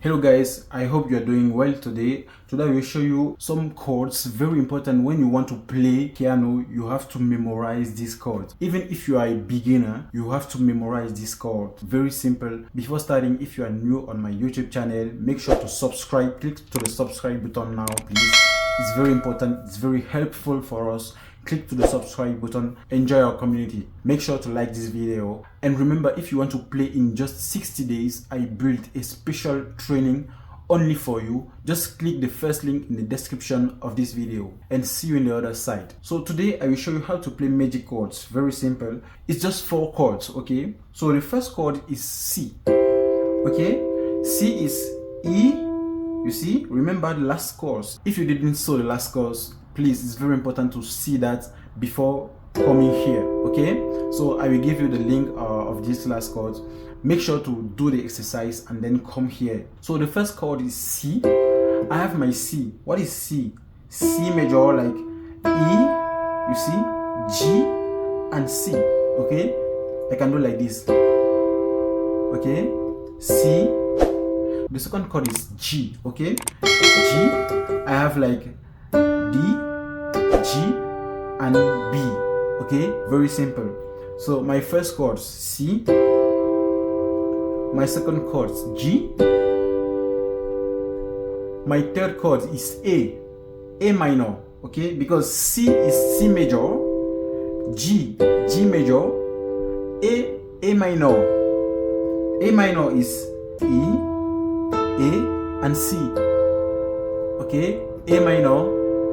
Hello guys, I hope you're doing well today. Today I will show you some chords, very important. When you want to play piano, you have to memorize these chords. Even if you are a beginner, you have to memorize this chord. Very simple. Before starting, if you are new on my YouTube channel, make sure to subscribe. Click to the subscribe button now, please. It's very important. It's very helpful for us. Click to the subscribe button. Enjoy our community. Make sure to like this video. And remember, if you want to play in just 60 days, I built a special training only for you. Just click the first link in the description of this video and see you on the other side. So today I will show you how to play magic chords. Very simple. It's just 4 chords, okay? So the first chord is C, okay? C is E. You see, remember the last chorus. If you didn't saw the last chorus, please, it's very important to see that before coming here, okay? So I will give you the link of this last chord. Make sure to do the exercise and then come here. So the first chord is C. I have my C. What is C? C major, like E, you see, G and C, okay? I can do like this, okay? C. The second chord is G, okay? G. I have like D, G and B, okay? Very simple. So my first chord C, my second chord G, my third chord is A minor, okay? Because C is C major, G major, A minor. A minor is E, A and C, okay? A minor,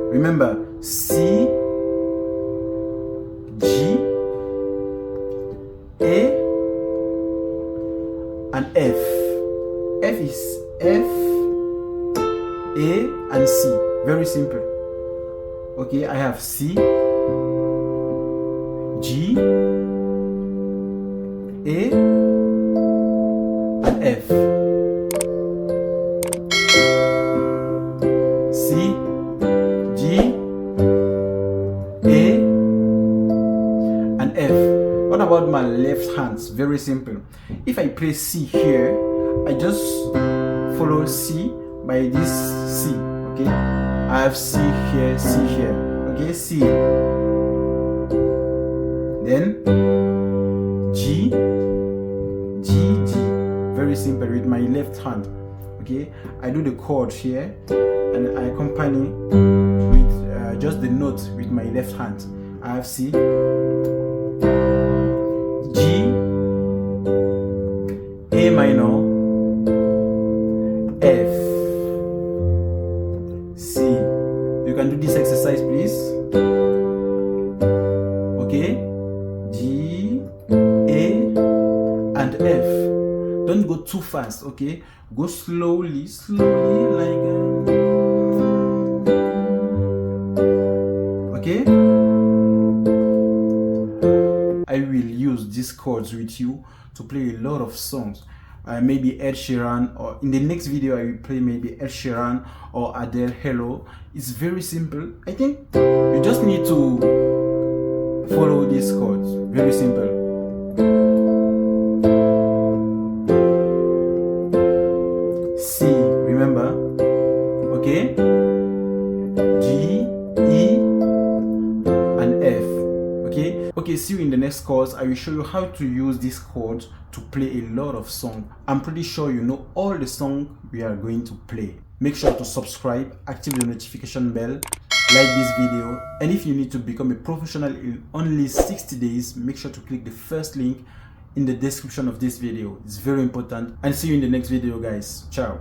remember, C, G, A and F. F is F, A and C. Very simple. Okay, I have C, G, A and F. C, G, A and F. What about my left hands? Very simple. If I play C here, I just follow C by this C, okay? I have C here, okay? C. Then G, G, G. Very simple with my left hand, okay? I do the chord here and I accompany with just the note with my left hand. I have C, G, A minor, F, C. You can do this exercise, please. Okay? G, A, and F. Don't go too fast, okay? Go slowly, like okay? I will use these chords with you to play a lot of songs. Maybe Ed Sheeran, or in the next video I will play maybe Ed Sheeran or Adele, Hello. It's very simple. I think you just need to follow these chords. Very simple. C, remember, okay? G, E and F, okay? Okay, see you in the next course. I will show you how to use these chords to play a lot of songs. I'm pretty sure you know all the songs we are going to play. Make sure to subscribe, activate the notification bell, like this video, and if you need to become a professional in only 60 days, make sure to click the first link in the description of this video. It's very important, and see you in the next video, guys. Ciao.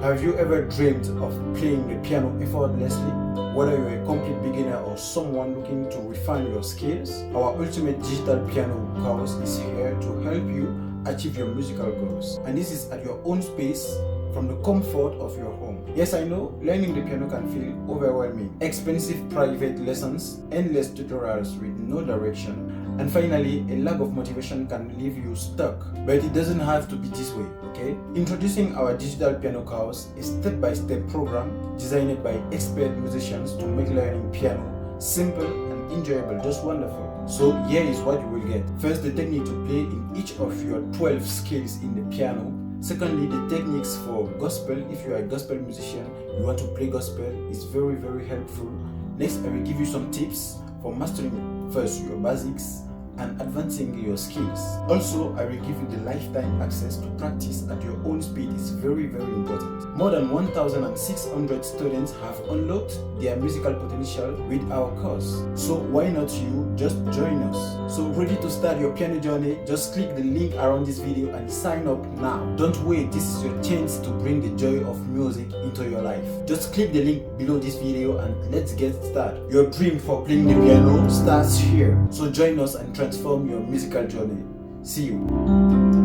Have you ever dreamed of playing the piano effortlessly? Whether you're a complete beginner or someone looking to refine your skills, our ultimate digital piano course is here to help you achieve your musical goals. And this is at your own space, from the comfort of your home. Yes, I know, learning the piano can feel overwhelming. Expensive private lessons, endless tutorials with no direction, and finally, a lack of motivation can leave you stuck. But it doesn't have to be this way, okay? Introducing our digital piano course, a step-by-step program designed by expert musicians to make learning piano simple and enjoyable, just wonderful. So here is what you will get. First, the technique to play in each of your 12 scales in the piano. Secondly, the techniques for gospel. If you are a gospel musician, you want to play gospel, it's very, very helpful. Next, I will give you some tips for mastering first your basics and advancing your skills. Also, I will give you the lifetime access to practice at your own speed. It's very, very important. More than 1,600 students have unlocked their musical potential with our course. So why not you just join us? So ready to start your piano journey? Just click the link around this video and sign up now. Don't wait, this is your chance to bring the joy of music into your life. Just click the link below this video and let's get started. Your dream for playing the piano starts here. So join us and transform your musical journey. See you.